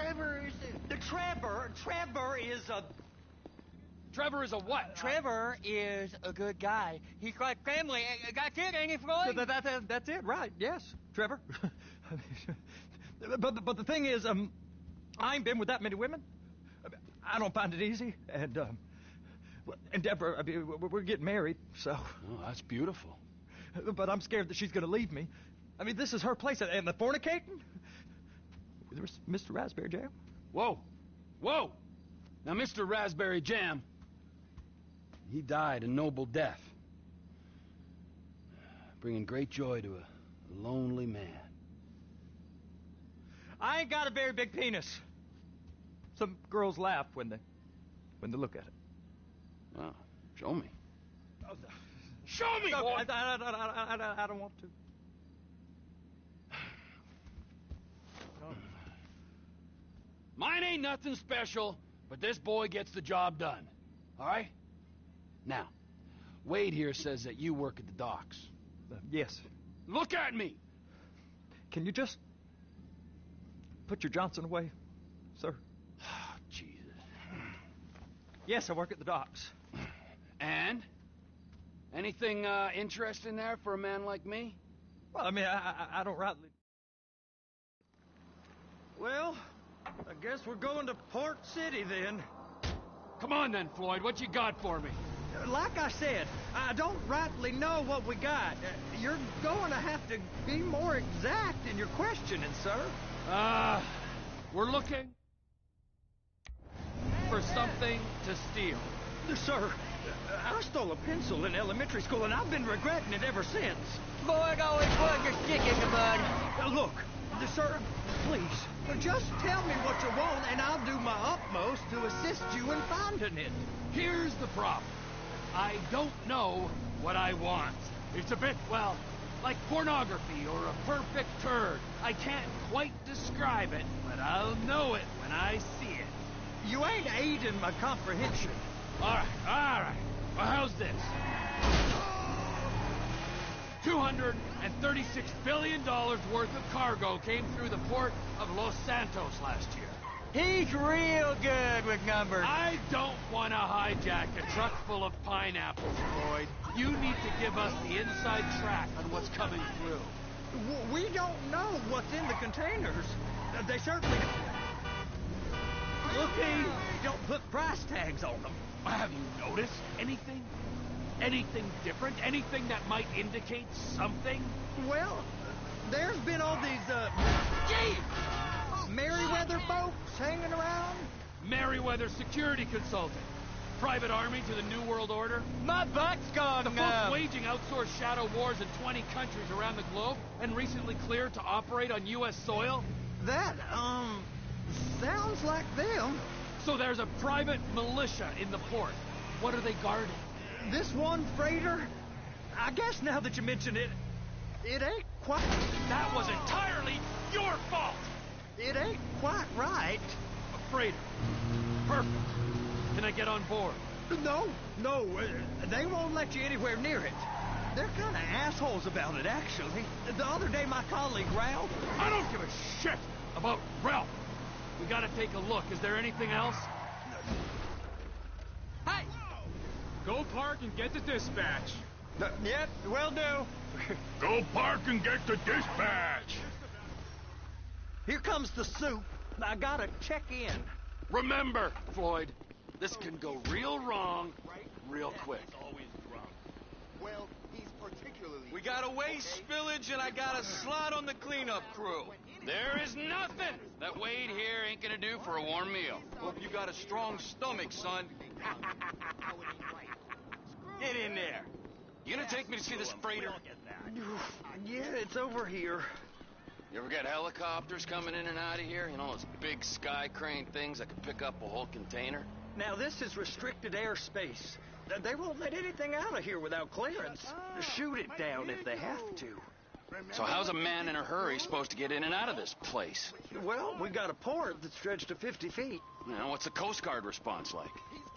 Trevor is... Trevor is a... Trevor is a what? Trevor is a good guy. He's like family. That's it, ain't it, Floyd? That's it, right? Yes, Trevor. but the thing is, I ain't been with that many women. I don't find it easy, and Deborah, I mean, we're getting married, so. Oh, that's beautiful. But I'm scared that she's going to leave me. I mean, this is her place, and the fornicating. There's Mr. Raspberry Jam. Whoa, now, Mr. Raspberry Jam. He died a noble death, bringing great joy to a lonely man. I ain't got a very big penis. Some girls laugh when they look at it. Oh, show me. Show me, boy! I don't want to. Mine ain't nothing special, but this boy gets the job done. All right? Now, Wade here says that you work at the docks. Yes. Look at me! Can you just put your Johnson away, sir? Oh, Jesus. Yes, I work at the docks. And? Anything interesting there for a man like me? Well, I mean, I don't rightly... Well, I guess we're going to Port City then. Come on then, Floyd. What you got for me? Like I said, I don't rightly know what we got. You're going to have to be more exact in your questioning, sir. We're looking for something to steal. Sir, I stole a pencil in elementary school, and I've been regretting it ever since. Boy, always put your stick in the mud. Look, sir, please, just tell me what you want, and I'll do my utmost to assist you in finding it. Here's the problem. I don't know what I want. It's a bit, well, like pornography or a perfect turd. I can't quite describe it, but I'll know it when I see it. You ain't aiding my comprehension. All right. Well, how's this? $236 billion worth of cargo came through the port of Los Santos last year. He's real good with numbers. I don't want to hijack a truck full of pineapples, Floyd. You need to give us the inside track on what's coming through. We don't know what's in the containers. They certainly... Look, they don't put price tags on them. Have you noticed anything? Anything different? Anything that might indicate something? Well, there's been all these, Gee! Merryweather folks hanging around. Merryweather security consultant. Private army to the New World Order. My butt's gone The folks waging outsourced shadow wars in 20 countries around the globe and recently cleared to operate on U.S. soil. That, sounds like them. So there's a private militia in the port. What are they guarding? This one freighter? I guess now that you mention it, it ain't quite... That was entirely your fault! It ain't quite right. A freighter. Perfect. Can I get on board? No, they won't let you anywhere near it. They're kind of assholes about it, actually. The other day, my colleague, Ralph... I don't give a shit about Ralph. We gotta take a look. Is there anything else? Hey! Go park and get the dispatch. Yep, will do. Go park and get the dispatch. Here comes the soup. I gotta check in. Remember, Floyd, this can go real wrong real quick. Well, he's particularly... We got a waste spillage and I got a slot on the cleanup crew. There is nothing that Wade here ain't gonna do for a warm meal. Hope you got a strong stomach, son. Get in there. You gonna take me to see this freighter? Yeah, it's over here. You ever get helicopters coming in and out of here? You know, those big sky crane things that could pick up a whole container? Now, this is restricted airspace. They won't let anything out of here without clearance. Shoot it down if they have to. So how's a man in a hurry supposed to get in and out of this place? Well, we got a port that's stretched to 50 feet. You know, what's the Coast Guard response like?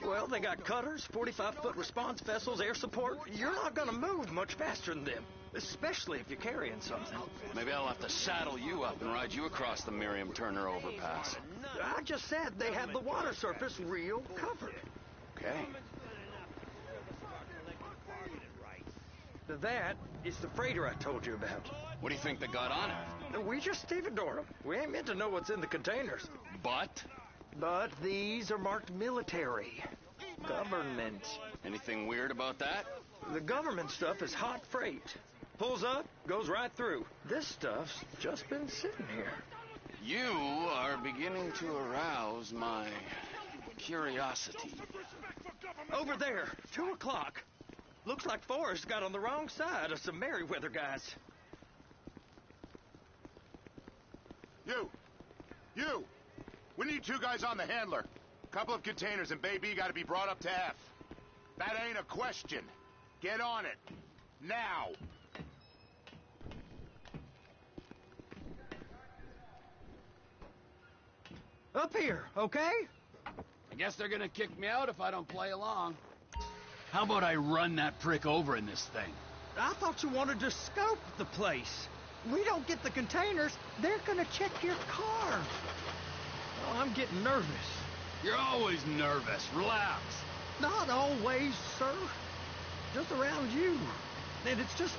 Well, they got cutters, 45-foot response vessels, air support. You're not gonna move much faster than them, especially if you're carrying something. Maybe I'll have to saddle you up and ride you across the Miriam Turner overpass. I just said they have the water surface real covered. Okay. That is the freighter I told you about. What do you think they got on it? We just stevedored them. We ain't meant to know what's in the containers. But? But these are marked military. Government. Anything weird about that? The government stuff is hot freight. Pulls up, goes right through. This stuff's just been sitting here. You are beginning to arouse my curiosity. Over there, 2 o'clock. Looks like Forrest got on the wrong side of some Merryweather guys. You! We need 2 guys on the handler. Couple of containers and Bay B gotta be brought up to F. That ain't a question. Get on it. Now! Up here, okay? I guess they're gonna kick me out if I don't play along. How about I run that prick over in this thing? I thought you wanted to scope the place. We don't get the containers, they're gonna check your car. Oh, I'm getting nervous. You're always nervous. Relax. Not always, sir. Just around you. And it's just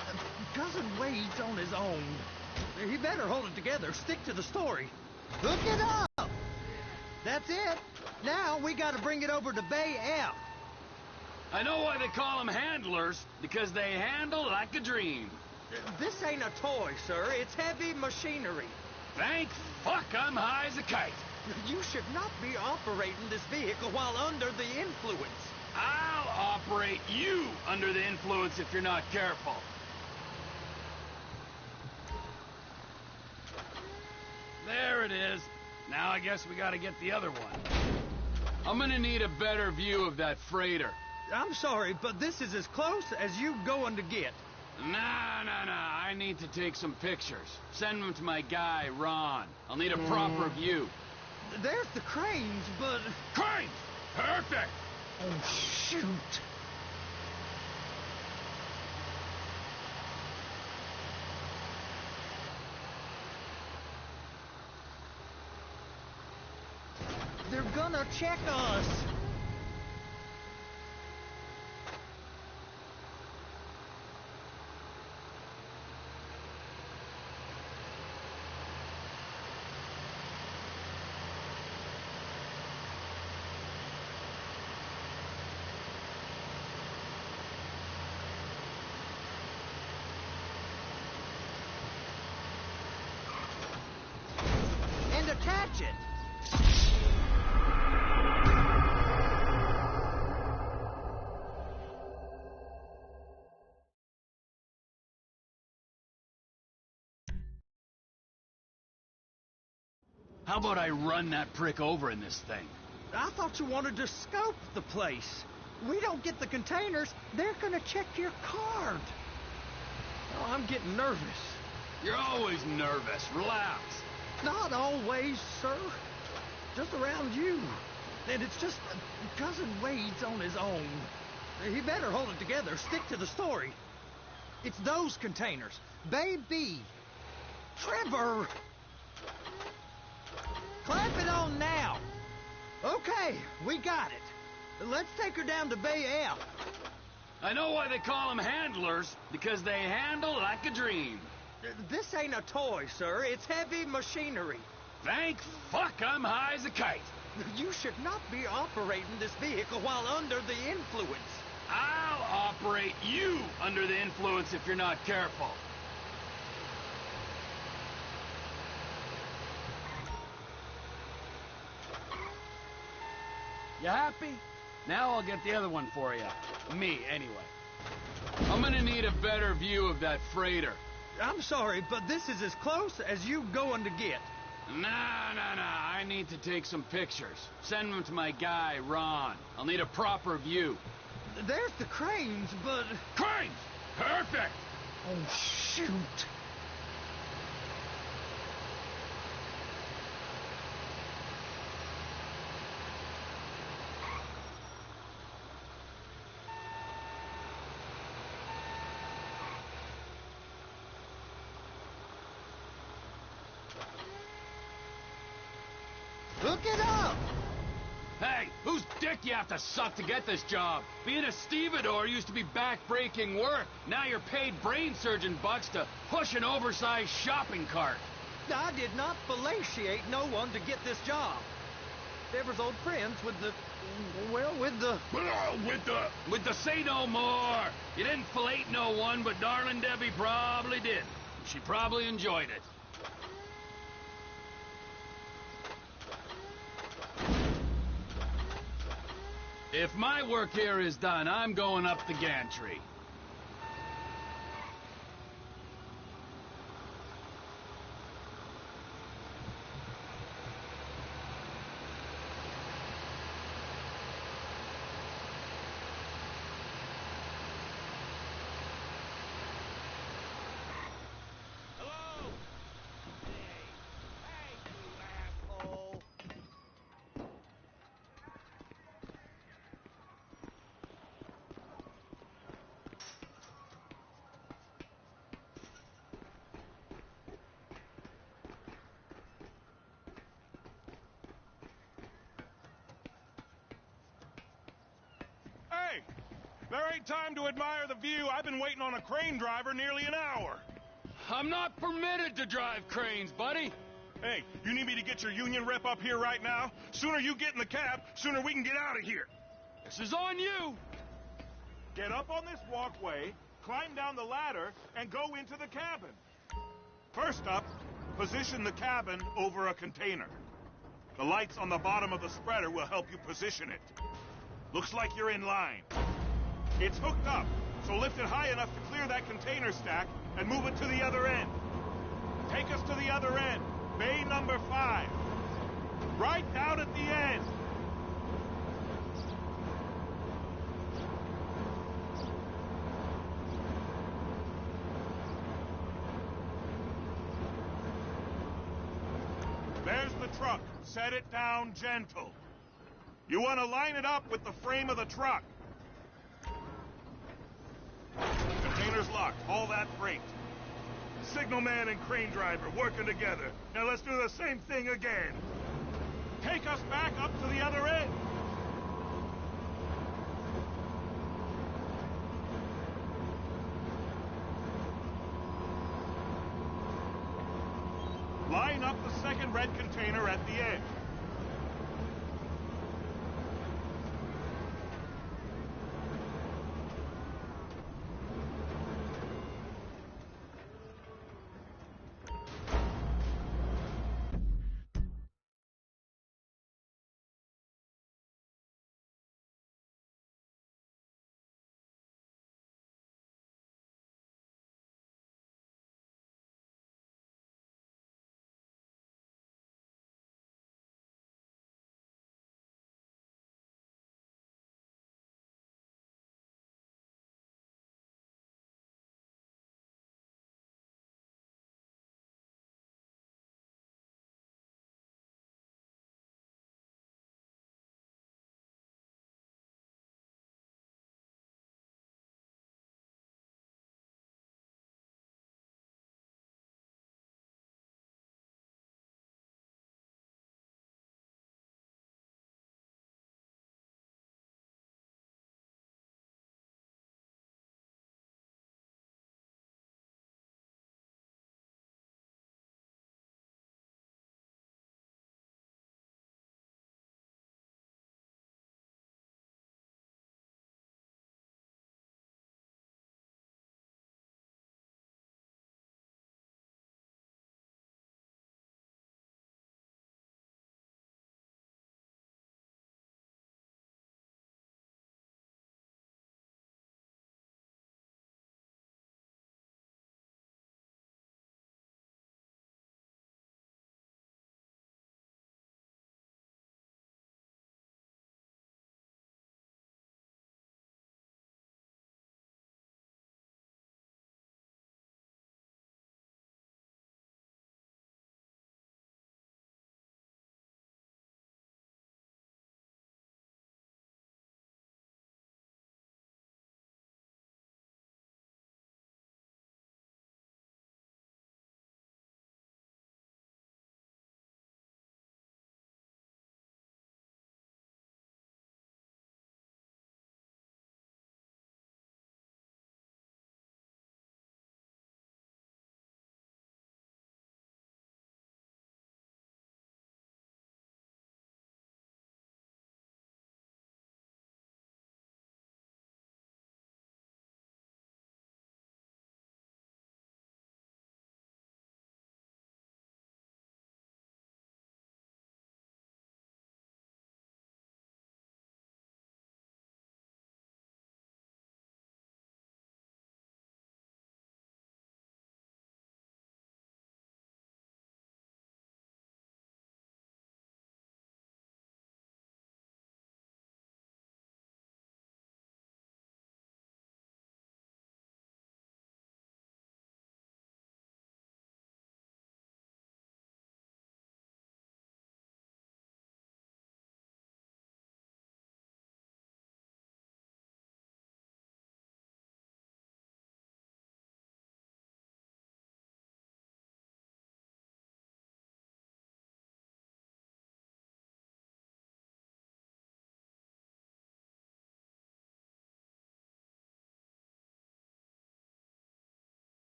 Cousin Wade's on his own. He better hold it together. Stick to the story. Hook it up! That's it. Now we gotta bring it over to Bay F. I know why they call them handlers, because they handle like a dream. This ain't a toy, sir. It's heavy machinery. Thank fuck I'm high as a kite. You should not be operating this vehicle while under the influence. I'll operate you under the influence if you're not careful. There it is. Now I guess we gotta get the other one. I'm gonna need a better view of that freighter. I'm sorry, but this is as close as you going to get. Nah. I need to take some pictures. Send them to my guy, Ron. I'll need a proper view. There's the cranes, but... Cranes! Perfect! Oh, shoot. They're gonna check us. And attach it. How about I run that prick over in this thing? I thought you wanted to scope the place. We don't get the containers, they're gonna check your card. Oh, I'm getting nervous. You're always nervous. Relax. Not always, sir. Just around you. And it's just Cousin Wade's on his own. He better hold it together. Stick to the story. It's those containers. Baby. Trevor. Clamp it on now. Okay, we got it. Let's take her down to Bay F. I know why they call them handlers, because they handle like a dream. This ain't a toy, sir. It's heavy machinery. Thank fuck I'm high as a kite. You should not be operating this vehicle while under the influence. I'll operate you under the influence if you're not careful. You happy? Now I'll get the other one for you. Me, anyway. I'm gonna need a better view of that freighter. I'm sorry, but this is as close as you going to get. Nah. I need to take some pictures. Send them to my guy, Ron. I'll need a proper view. There's the cranes, but... Cranes! Perfect! Oh, shoot. Hook Look it up! Hey, whose dick you have to suck to get this job? Being a stevedore used to be back-breaking work. Now you're paid brain surgeon bucks to push an oversized shopping cart. I did not fellatiate no one to get this job. Deborah's old friends with the... well, with the... With the say no more. You didn't fillet no one, but darling Debbie probably did. She probably enjoyed it. If my work here is done, I'm going up the gantry. Hey! There ain't time to admire the view. I've been waiting on a crane driver nearly an hour. I'm not permitted to drive cranes, buddy. Hey, you need me to get your union rep up here right now? Sooner you get in the cab, sooner we can get out of here. This is on you. Get up on this walkway, climb down the ladder, and go into the cabin. First up, position the cabin over a container. The lights on the bottom of the spreader will help you position it. Looks like you're in line. It's hooked up, so lift it high enough to clear that container stack and move it to the other end. Take us to the other end, bay number 5. Right down at the end. There's the truck. Set it down gentle. You want to line it up with the frame of the truck. Container's locked. All that freight. Signalman and crane driver working together. Now let's do the same thing again. Take us back up to the other end. Line up the second red container at the edge.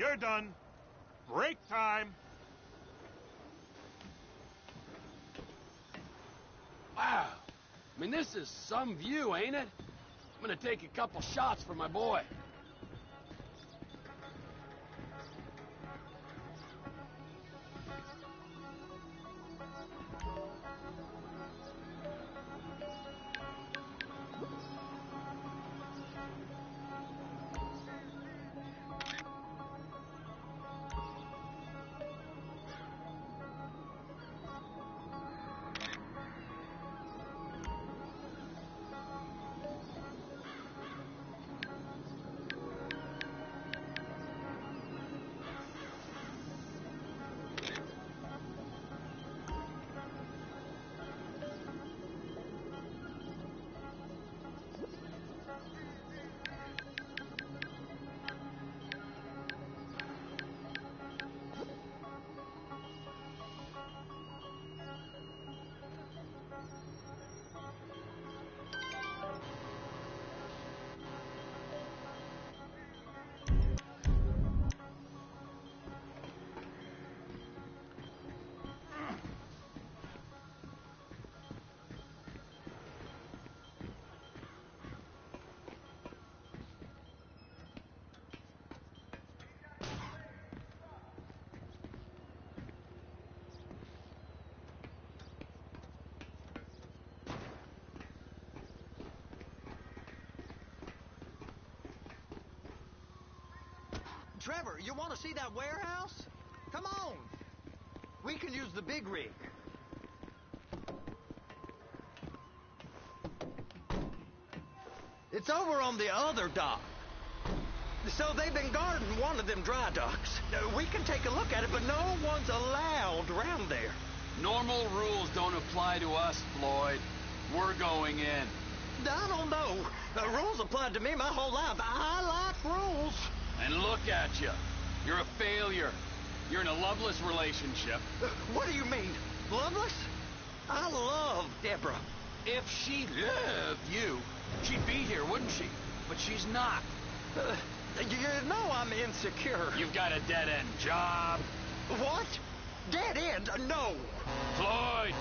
You're done. Break time. Wow. I mean, this is some view, ain't it? I'm gonna take a couple shots for my boy. Trevor, you want to see that warehouse? Come on. We can use the big rig. It's over on the other dock. So they've been guarding one of them dry docks. We can take a look at it, but no one's allowed around there. Normal rules don't apply to us, Floyd. We're going in. I don't know. The rules applied to me my whole life. I like rules. And look at you. You're a failure. You're in a loveless relationship. What do you mean? Loveless? I love Deborah. If she loved you, she'd be here, wouldn't she? But she's not. You know I'm insecure. You've got a dead-end job. What? Dead end? No. Floyd,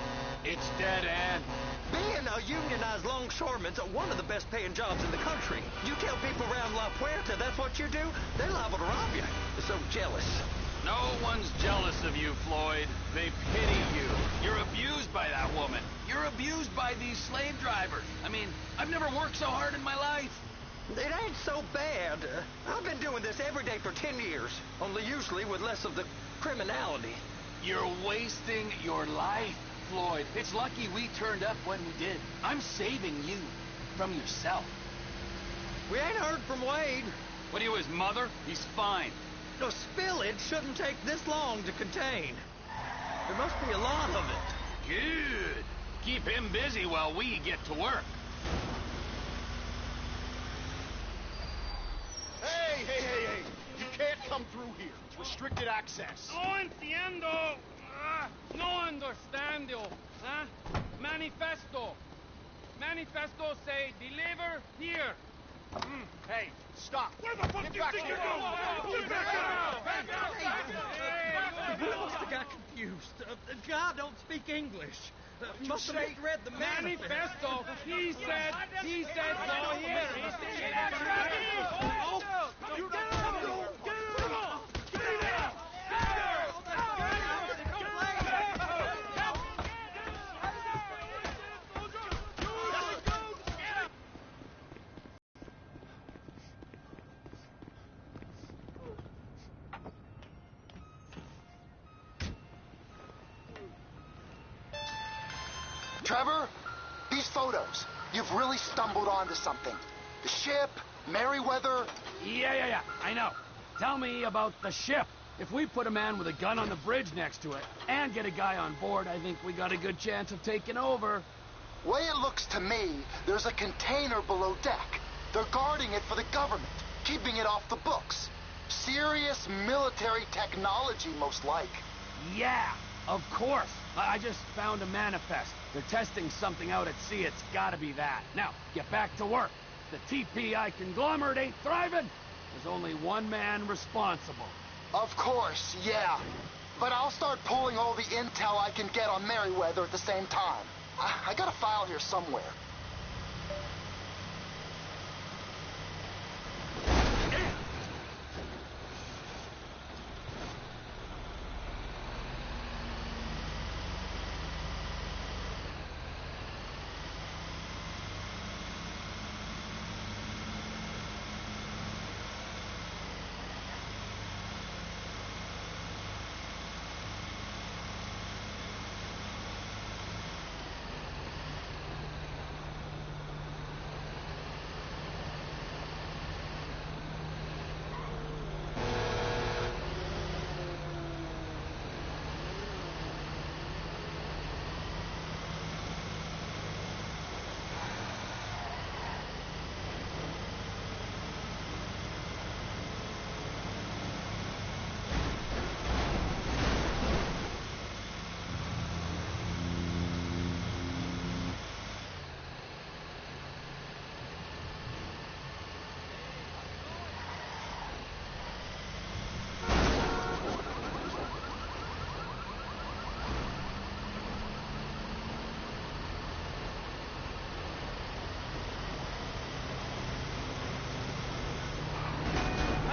it's dead end. Being a unionized longshoreman's one of the best paying jobs in the country. You tell people around La Puerta that's what you do, they're liable to rob you. They're so jealous. No one's jealous of you, Floyd. They pity you. You're abused by that woman. You're abused by these slave drivers. I mean, I've never worked so hard in my life. It ain't so bad. I've been doing this every day for 10 years, only usually with less of the criminality. You're wasting your life, Floyd. It's lucky we turned up when we did. I'm saving you from yourself. We ain't heard from Wade. What are you, his mother? He's fine. The spillage shouldn't take this long to contain. There must be a lot of it. Good. Keep him busy while we get to work. Hey! You can't come through here. It's restricted access. No entiendo. No understando. Manifesto. Manifesto say deliver here. Hey, stop. Where the fuck do you think you're going? We must have got confused. God don't speak English. Must have misread the Manifesto. He said so here. Trevor, these photos, you've really stumbled onto something. The ship, Merryweather. Yeah, I know. Tell me about the ship. If we put a man with a gun on the bridge next to it and get a guy on board, I think we got a good chance of taking over. Way it looks to me, there's a container below deck. They're guarding it for the government, keeping it off the books. Serious military technology, most like. Yeah, of course. I just found a manifest. They're testing something out at sea. It's gotta be that. Now, get back to work. The TPI conglomerate ain't thriving. There's only one man responsible. Of course, yeah. But I'll start pulling all the intel I can get on Merryweather at the same time. I got a file here somewhere.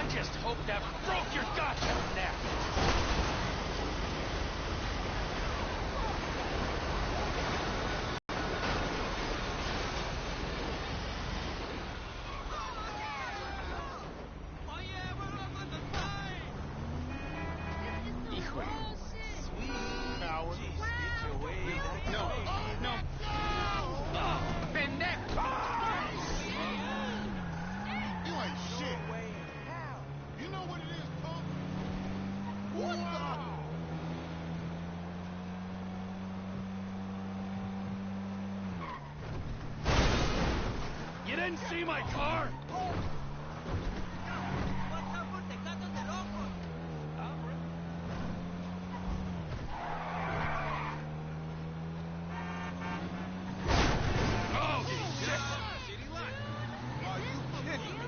Just hope that broke your goddamn neck. You didn't see my car? Oh, shit! Are you kidding me?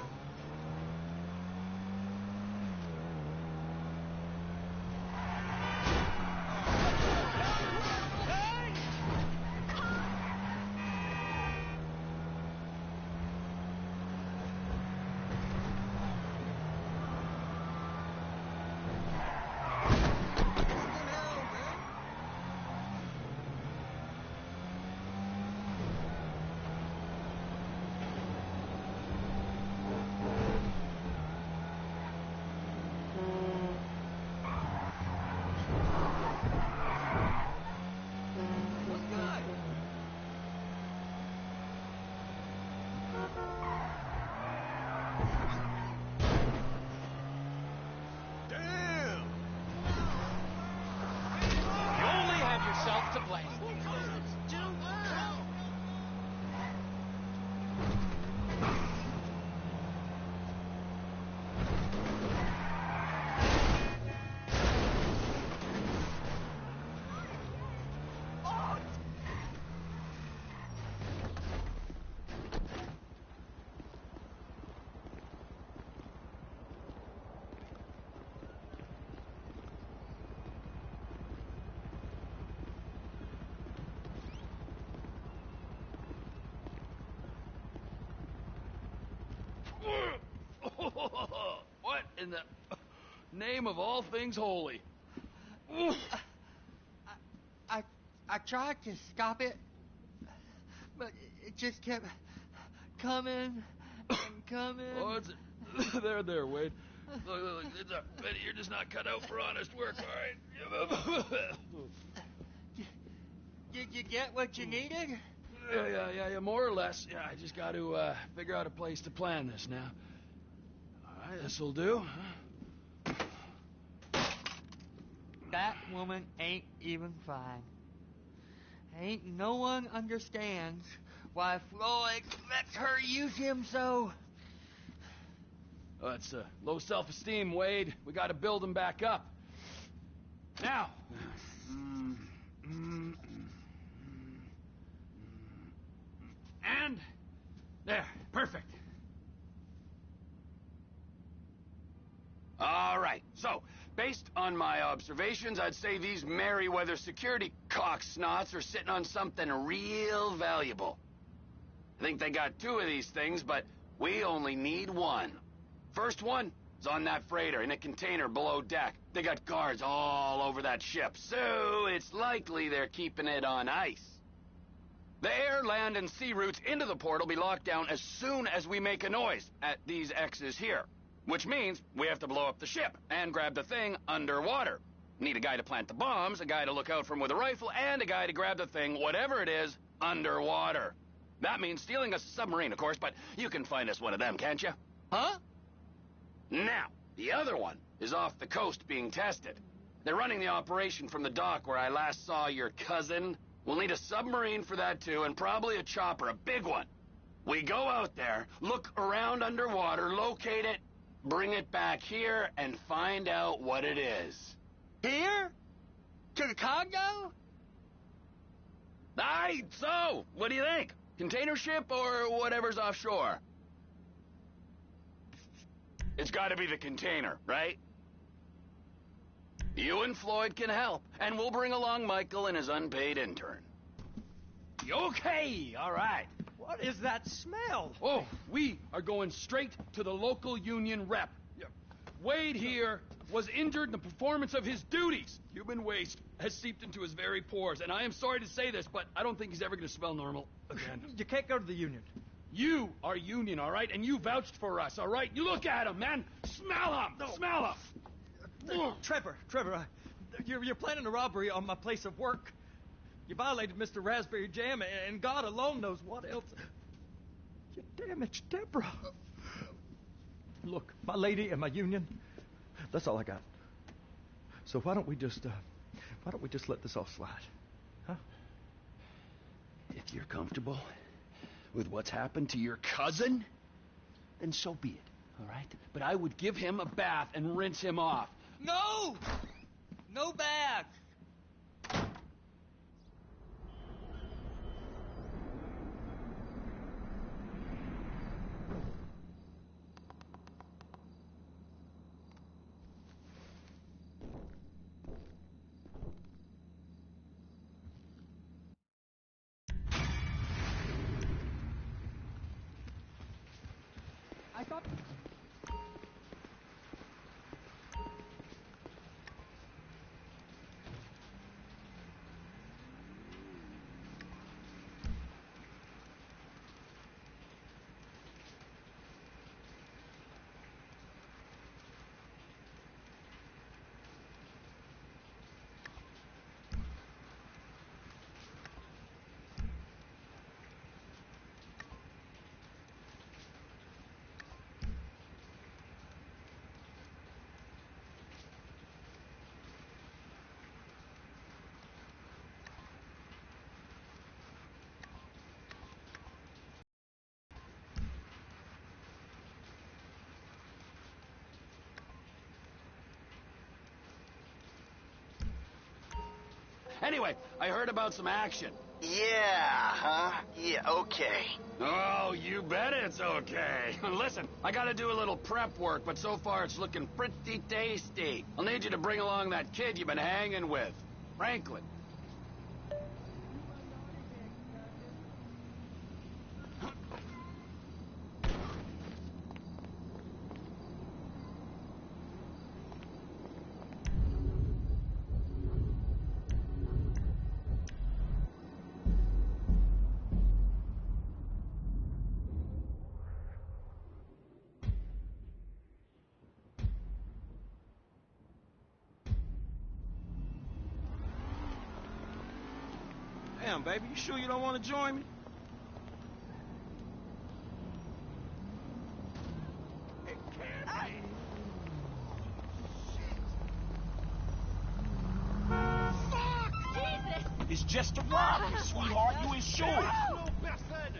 Yourself to blame. What in the name of all things holy? I tried to stop it, but it just kept coming and coming. Oh, it's there, Wade. Look, you're just not cut out for honest work, all right? Did you get what you needed? Yeah, more or less. Yeah, I just got to figure out a place to plan this now. All right, this'll do. That woman ain't even fine. Ain't no one understands why Floyd lets her use him so. Oh, it's low self-esteem, Wade. We got to build him back up. Now. And there, perfect. All right, so Based on my observations, I'd say these Merryweather security cocksnots are sitting on something real valuable. I think they got 2 of these things, but we only need 1. First one is on that freighter in a container below deck. They got guards all over that ship, so it's likely they're keeping it on ice. The air, land, and sea routes into the port will be locked down as soon as we make a noise at these X's here. Which means we have to blow up the ship and grab the thing underwater. Need a guy to plant the bombs, a guy to look out for 'em with a rifle, and a guy to grab the thing, whatever it is, underwater. That means stealing us a submarine, of course, but you can find us one of them, can't you? Huh? Now, the other one is off the coast being tested. They're running the operation from the dock where I last saw your cousin. We'll need a submarine for that too, and probably a chopper, a big one. We go out there, look around underwater, locate it, bring it back here, and find out what it is. Here? To the Congo? Aye, so, what do you think? Container ship or whatever's offshore? It's gotta be the container, right? You and Floyd can help, and we'll bring along Michael and his unpaid intern. Okay, all right. What is that smell? Oh, we are going straight to the local union rep. Wade here was injured in the performance of his duties. Human waste has seeped into his very pores, and I am sorry to say this, but I don't think he's ever going to smell normal again. You can't go to the union. You are union, all right? And you vouched for us, all right? You look at him, man. Smell him. No. Smell him. Trevor, you're planning a robbery on my place of work. You violated Mr. Raspberry Jam, and God alone knows what else. You damaged Deborah. Look, my lady and my union, that's all I got. So why don't we just let this all slide? Huh? If you're comfortable with what's happened to your cousin, then so be it, all right? But I would give him a bath and rinse him off. No! No bath! I thought... Anyway, I heard about some action. Yeah, huh? Yeah, okay. Oh, you bet it's okay. Listen, I gotta do a little prep work, but so far it's looking pretty tasty. I'll need you to bring along that kid you've been hanging with, Franklin. Damn, baby, you sure you don't want to join me? It can't be. Fuck! Jesus! It's just a rocket, sweetheart. You ain't sure? No, personne!